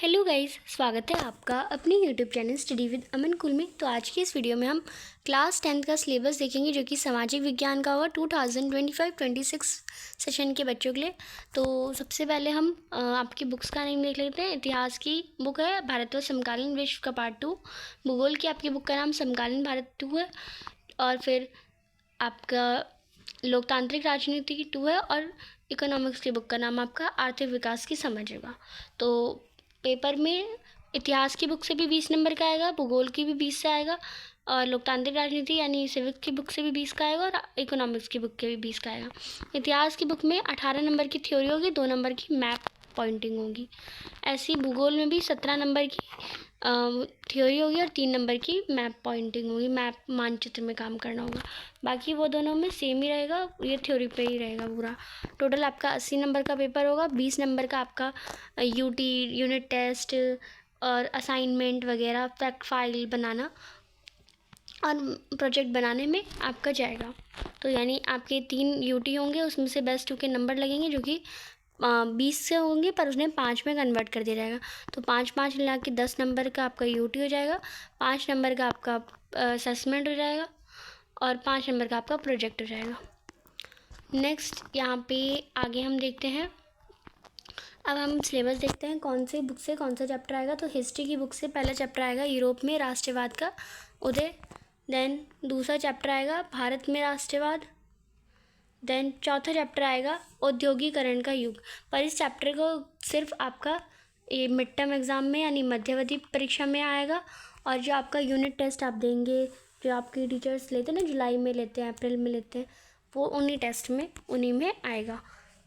Hello guys, स्वागत है आपका अपने यूट्यूब चैनल स्टडी विद अमन कुल में। तो आज की इस वीडियो में हम क्लास 10th का सिलेबस देखेंगे जो कि सामाजिक विज्ञान का होगा 2025-26 सेशन के बच्चों के लिए। तो सबसे पहले हम आपकी बुक्स का नेम देख लेते हैं। इतिहास की बुक है भारत व समकालीन विश्व का पार्ट 2। भूगोल की आपकी बुक का नाम समकालीन भारत 2 है। और फिर आपका लोकतांत्रिक राजनीति की 2 है। और इकोनॉमिक्स की बुक का नाम आपका आर्थिक विकास की समझ होगा। तो पेपर में इतिहास की बुक से भी 20 नंबर का आएगा, भूगोल की भी 20 से आएगा, और लोकतांत्रिक राजनीति यानी सिविक्स की बुक से भी 20 का आएगा, और इकोनॉमिक्स की बुक के भी 20 का आएगा। इतिहास की बुक में 18 नंबर की थ्योरी होगी, 2 नंबर की मैप पॉइंटिंग होगी। ऐसी भूगोल में भी 17 नंबर की थ्योरी होगी और 3 नंबर की मैप पॉइंटिंग होगी, मैप मानचित्र में काम करना होगा। बाकी वो दोनों में सेम ही रहेगा, ये थ्योरी पे ही रहेगा पूरा। टोटल आपका 80 नंबर का पेपर होगा। 20 नंबर का आपका यूनिट टेस्ट और असाइनमेंट वगैरह, फैक्ट फाइल बनाना और प्रोजेक्ट बनाने में आपका जाएगा। तो यानी आपके 3 यूटी होंगे, उसमें से बेस्ट 2 के नंबर लगेंगे जो कि 20 से होंगे, पर उसने 5 में कन्वर्ट कर दिया जाएगा। तो 5 मिला के 10 नंबर का आपका यूटी हो जाएगा, 5 नंबर का आपका असेसमेंट हो जाएगा और 5 नंबर का आपका प्रोजेक्ट हो जाएगा। नेक्स्ट यहाँ पे आगे हम देखते हैं। अब हम सिलेबस देखते हैं कौन सी बुक से कौन सा चैप्टर आएगा। तो हिस्ट्री की बुक से पहला चैप्टर आएगा यूरोप में राष्ट्रवाद का उदय। देन दूसरा चैप्टर आएगा भारत में राष्ट्रवाद। देन चौथा चैप्टर आएगा औद्योगिकरण का युग। पर इस चैप्टर को सिर्फ आपका ये मिड टर्म एग्ज़ाम में यानी मध्यावधि परीक्षा में आएगा, और जो आपका यूनिट टेस्ट आप देंगे, जो आपके टीचर्स लेते हैं ना, जुलाई में लेते हैं, अप्रैल में लेते हैं, वो उन्हीं टेस्ट में उन्हीं में आएगा।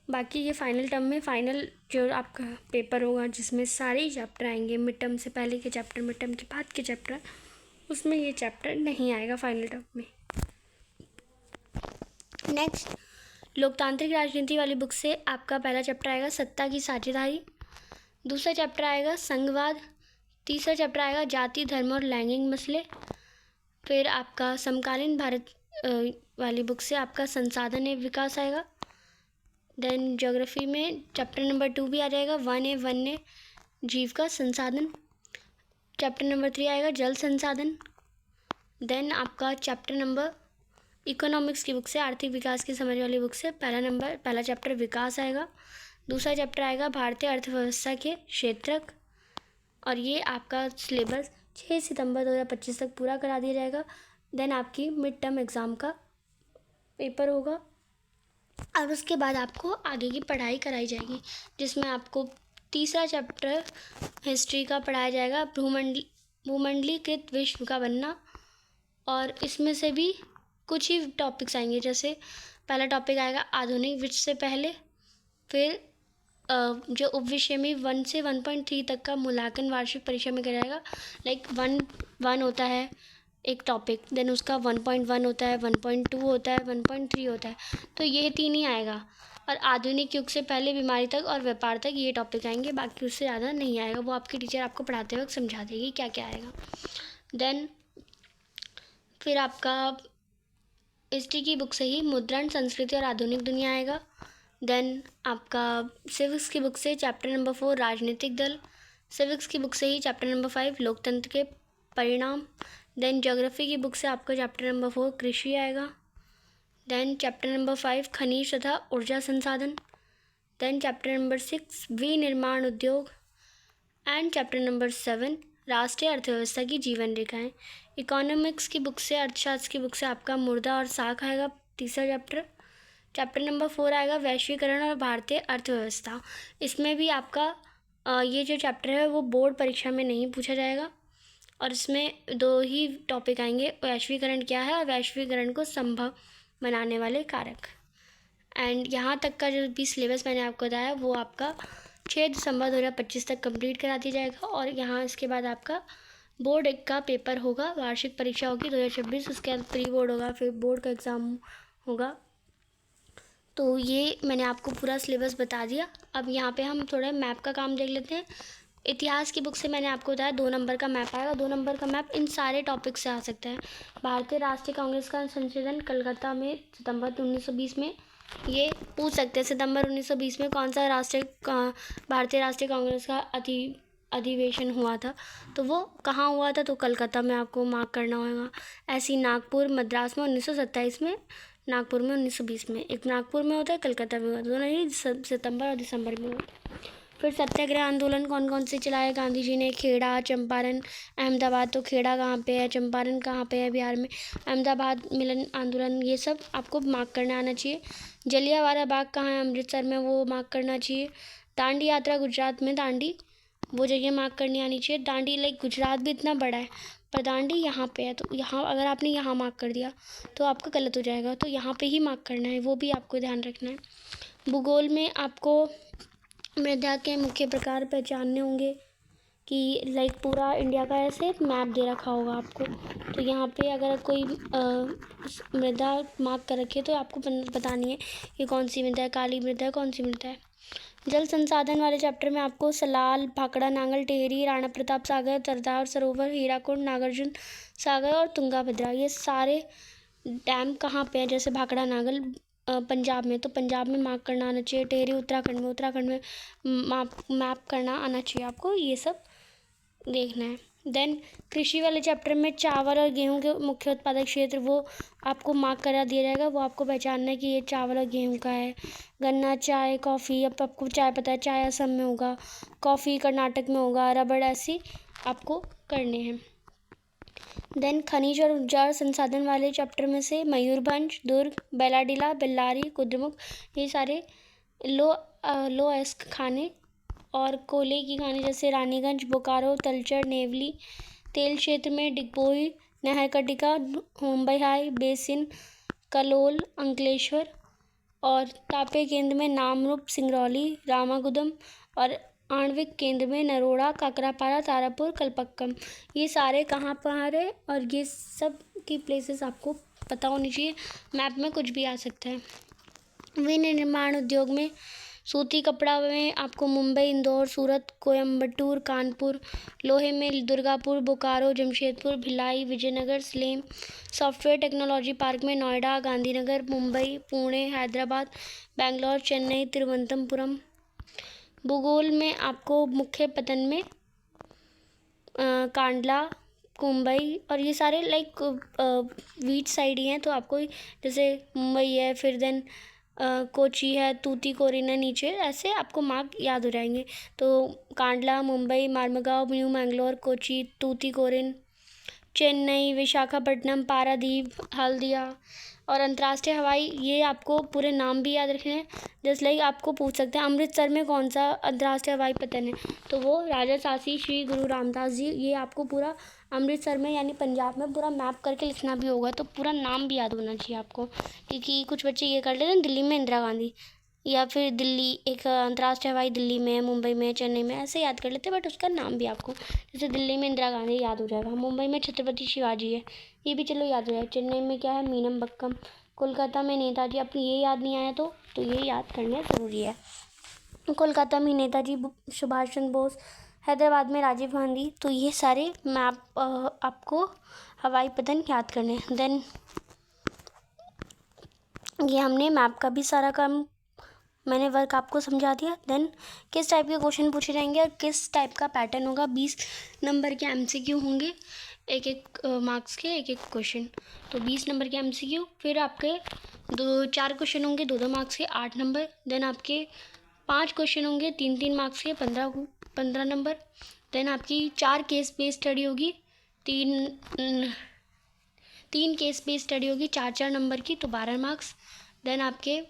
बाकी ये फाइनल टर्म में फाइनल जो आपका पेपर होगा जिसमें सारे ही चैप्टर आएंगे, मिड टर्म से पहले के चैप्टर, मिड टर्म के बाद के चैप्टर, उसमें ये चैप्टर नहीं आएगा फाइनल टर्म में। नेक्स्ट लोकतांत्रिक राजनीति वाली बुक से आपका पहला चैप्टर आएगा सत्ता की साझेदारी। दूसरा चैप्टर आएगा संघवाद। तीसरा चैप्टर आएगा जाति धर्म और लैंगिक मसले। फिर आपका समकालीन भारत वाली बुक से आपका संसाधन एवं विकास आएगा। देन ज्योग्राफी में चैप्टर नंबर 2 भी आ जाएगा, वन्य जीव का संसाधन। चैप्टर नंबर 3 आएगा जल संसाधन। देन आपका चैप्टर नंबर इकोनॉमिक्स की बुक से आर्थिक विकास की समझ वाली बुक से पहला चैप्टर विकास आएगा। दूसरा चैप्टर आएगा भारतीय अर्थव्यवस्था के क्षेत्रक। और ये आपका सिलेबस 6 सितंबर 2025 तक पूरा करा दिया जाएगा। देन आपकी मिड टर्म एग्ज़ाम का पेपर होगा और उसके बाद आपको आगे की पढ़ाई कराई जाएगी, जिसमें आपको तीसरा चैप्टर हिस्ट्री का पढ़ाया जाएगा, भूमंडलीकृत विश्व का बनना। और इसमें से भी कुछ ही टॉपिक्स आएंगे, जैसे पहला टॉपिक आएगा आधुनिक विश्व से पहले। फिर जो उपविषय में 1 से 1.3 तक का मूल्यांकन वार्षिक परीक्षा में कराया जाएगा। लाइक 1 होता है एक टॉपिक, देन उसका 1.1 होता है, 1.2 होता है, 1.3 होता है। तो ये 3 ही आएगा। और आधुनिक युग से पहले बीमारी तक और व्यापार तक ये टॉपिक आएंगे, बाकी उससे ज़्यादा नहीं आएगा। वो आपकी टीचर आपको पढ़ाते वक्त समझा देगी क्या क्या आएगा। देन फिर आपका हिस्ट्री की बुक से ही मुद्रण, संस्कृति और आधुनिक दुनिया आएगा। देन आपका सिविक्स की बुक से चैप्टर नंबर 4 राजनीतिक दल। सिविक्स की बुक से ही चैप्टर नंबर 5 लोकतंत्र के परिणाम। देन ज्योग्राफी की बुक से आपका चैप्टर नंबर 4 कृषि आएगा। देन चैप्टर नंबर 5 खनिज तथा ऊर्जा संसाधन। देन चैप्टर नंबर 6 विनिर्माण उद्योग। एंड चैप्टर नंबर 7 राष्ट्रीय अर्थव्यवस्था की जीवन रेखाएं। इकोनॉमिक्स की बुक से, अर्थशास्त्र की बुक से आपका मुर्दा और साख आएगा, तीसरा चैप्टर। चैप्टर नंबर 4 आएगा वैश्वीकरण और भारतीय अर्थव्यवस्था। इसमें भी आपका ये जो चैप्टर है वो बोर्ड परीक्षा में नहीं पूछा जाएगा, और इसमें 2 ही टॉपिक आएंगे, वैश्वीकरण क्या है और वैश्वीकरण को संभव बनाने वाले कारक। एंड यहाँ तक का जो भी सिलेबस मैंने आपको बताया वो आपका 6 दिसंबर 2025 तक कंप्लीट करा दिया जाएगा। और यहाँ इसके बाद आपका बोर्ड का पेपर होगा, वार्षिक परीक्षा होगी 2026, उसके बाद प्री बोर्ड होगा, फिर बोर्ड का एग्ज़ाम होगा। तो ये मैंने आपको पूरा सिलेबस बता दिया। अब यहाँ पे हम थोड़ा मैप का काम देख लेते हैं। इतिहास की बुक से मैंने आपको बताया 2 नंबर का मैप आएगा। 2 नंबर का मैप इन सारे टॉपिक से आ सकता है। भारतीय राष्ट्रीय कांग्रेस का संशोधन कलकत्ता में सितंबर 1920 में, ये पूछ सकते हैं सितंबर 1920 में कौन सा भारतीय राष्ट्रीय कांग्रेस का अधिवेशन हुआ था तो वो कहाँ हुआ था, तो कलकत्ता में आपको मार्क करना होगा। ऐसी नागपुर मद्रास में 1927 में, नागपुर में 1920 में। एक नागपुर में होता है, कलकत्ता में होता है, दोनों ही सितंबर और दिसंबर में होता है। फिर सत्याग्रह आंदोलन कौन कौन से चलाए गांधी जी ने? खेड़ा, चंपारण, अहमदाबाद। तो खेड़ा कहाँ पे है, चंपारण कहाँ पे है बिहार में, अहमदाबाद मिलन आंदोलन, ये सब आपको मार्क करना आना चाहिए। जलियांवाला बाग कहाँ है, अमृतसर में, वो मार्क करना चाहिए। दांडी यात्रा गुजरात में, दांडी वो जगह मार्क करनी आनी चाहिए। दांडी लाइक गुजरात भी इतना बड़ा है पर दांडी यहाँ पे है, तो यहाँ अगर आपने यहाँ मार्क कर दिया तो आपका गलत हो जाएगा, तो यहाँ पे ही मार्क करना है, वो भी आपको ध्यान रखना है। भूगोल में आपको मृदा के मुख्य प्रकार पहचानने होंगे कि लाइक पूरा इंडिया का ऐसे मैप दे रखा होगा आपको, तो यहाँ पे अगर कोई मृदा मार्क कर रखी है तो आपको बतानी है कि कौन सी मृदा है, काली मृदा है, कौन सी मृदा है। जल संसाधन वाले चैप्टर में आपको सलाल, भाखड़ा, नांगल, टेहरी, राणा प्रताप सागर, सरदार सरोवर, हीराकुंड, नागार्जुन सागर और तुंगाभद्रा, ये सारे डैम कहाँ पे हैं। जैसे भाखड़ा नांगल पंजाब में, तो पंजाब में मार्क करना आना चाहिए। टेहरी उत्तराखंड में मैप करना आना चाहिए आपको, ये सब देखना है। देन कृषि वाले चैप्टर में चावल और गेहूं के मुख्य उत्पादक क्षेत्र वो आपको मार्क करा दिया जाएगा, वो आपको पहचानना है कि ये चावल और गेहूं का है। गन्ना, चाय, कॉफ़ी, अब आपको चाय पता है, चाय असम में होगा, कॉफ़ी कर्नाटक में होगा, रबड़ ऐसी आपको करने हैं। देन खनिज और जल संसाधन वाले चैप्टर में से मयूरभंज, दुर्ग, बेलाडीला, बेल्लारी, कुद्रेमुख, ये सारे लो एस्क खाने और कोयले की खाने जैसे रानीगंज, बोकारो, तलचर, नेवली। तेल क्षेत्र में डिगबोई, नहरकटिका, मुंबई हाई बेसिन, कलोल, अंकलेश्वर। और तापीय केंद्र में नामरूप, सिंगरौली, रामागुदम। और आणविक केंद्र में नरोड़ा, काकरापारा, तारापुर, कलपक्कम। ये सारे कहाँ पर है और ये सब की प्लेसेस आपको पता होनी चाहिए, मैप में कुछ भी आ सकता है। विनिर्माण उद्योग में सूती कपड़ा में आपको मुंबई, इंदौर, सूरत, कोयम्बटूर, कानपुर। लोहे में Durgapur, Bokaro, Jamshedpur, Bhilai, Vijayanagar, Salem. Software technology park में नोएडा, गांधीनगर, मुंबई, पुणे, हैदराबाद, बेंगलोर, चेन्नई, तिरुवनंतपुरम। भूगोल में आपको मुख्य पतन में कांडला, मुंबई और ये सारे लाइक बीच साइड ही हैं, तो आपको जैसे मुंबई है, फिर देन कोची है, तूतीकोरिन है नीचे, ऐसे आपको मार्क याद हो जाएंगे। तो कांडला, मुंबई, मार्मगांव, न्यू मैंगलोर, कोची, तूतीकोरिन, चेन्नई, विशाखापट्टनम, पारादीप, हल्दिया। और अंतर्राष्ट्रीय हवाई, ये आपको पूरे नाम भी याद रखने हैं। जैसे लाइक आपको पूछ सकते हैं अमृतसर में कौन सा अंतर्राष्ट्रीय हवाई पतन है, तो वो राजशाही श्री गुरु रामदास जी। ये आपको पूरा अमृतसर में यानी पंजाब में पूरा मैप करके लिखना भी होगा, तो पूरा नाम भी याद होना चाहिए आपको, क्योंकि कुछ बच्चे ये कर लेते हैं दिल्ली में इंदिरा गांधी, या फिर दिल्ली एक अंतर्राष्ट्रीय हवाई दिल्ली में, मुंबई में, चेन्नई में, ऐसे याद कर लेते हैं, बट उसका नाम भी आपको, जैसे दिल्ली में इंदिरा गांधी याद हो जाएगा, मुंबई में छत्रपति शिवाजी है, ये भी चलो याद हो जाएगा, चेन्नई में क्या है, मीनमबक्कम, कोलकाता में नेताजी। आपको ये याद नहीं आया तो ये याद करना ज़रूरी है। कोलकाता में नेताजी सुभाष चंद्र बोस, हैदराबाद में राजीव गांधी। तो ये सारे मैप आपको हवाई पतन याद करने हैं। देन ये हमने मैप का भी सारा काम, मैंने वर्क आपको समझा दिया। देन किस टाइप के क्वेश्चन पूछे जाएंगे और किस टाइप का पैटर्न होगा। 20 नंबर के MCQ होंगे, एक मार्क्स के एक क्वेश्चन, तो 20 नंबर के MCQ। फिर आपके 4 क्वेश्चन होंगे 2 मार्क्स के 8 नंबर। देन आपके 5 क्वेश्चन होंगे 3 मार्क्स के 15 नंबर। देन आपकी 4 केस बेस्ड स्टडी होगी, 3 केस बेस्ड स्टडी होगी 4 नंबर की, तो 12 मार्क्स। देन आपके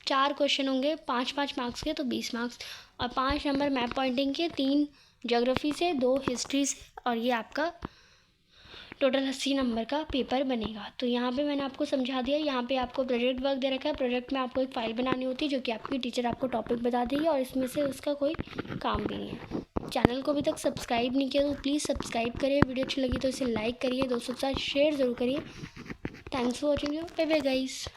4 क्वेश्चन होंगे 5 मार्क्स के, तो 20 मार्क्स। और 5 नंबर मैप पॉइंटिंग के, 3 ज्योग्राफी से, 2 हिस्ट्री से, और ये आपका टोटल 80 नंबर का पेपर बनेगा। तो यहाँ पे मैंने आपको समझा दिया। यहाँ पे आपको प्रोजेक्ट वर्क दे रखा है, प्रोजेक्ट में आपको एक फ़ाइल बनानी होती है जो कि आपकी टीचर आपको टॉपिक बता देगी, और इसमें से उसका कोई काम भी नहीं है। चैनल को अभी तक सब्सक्राइब नहीं किया तो प्लीज़ सब्सक्राइब करिए, वीडियो अच्छी लगी तो इसे लाइक करिए, दोस्तों के साथ शेयर ज़रूर करिए। Thanks for watching, bye bye guys.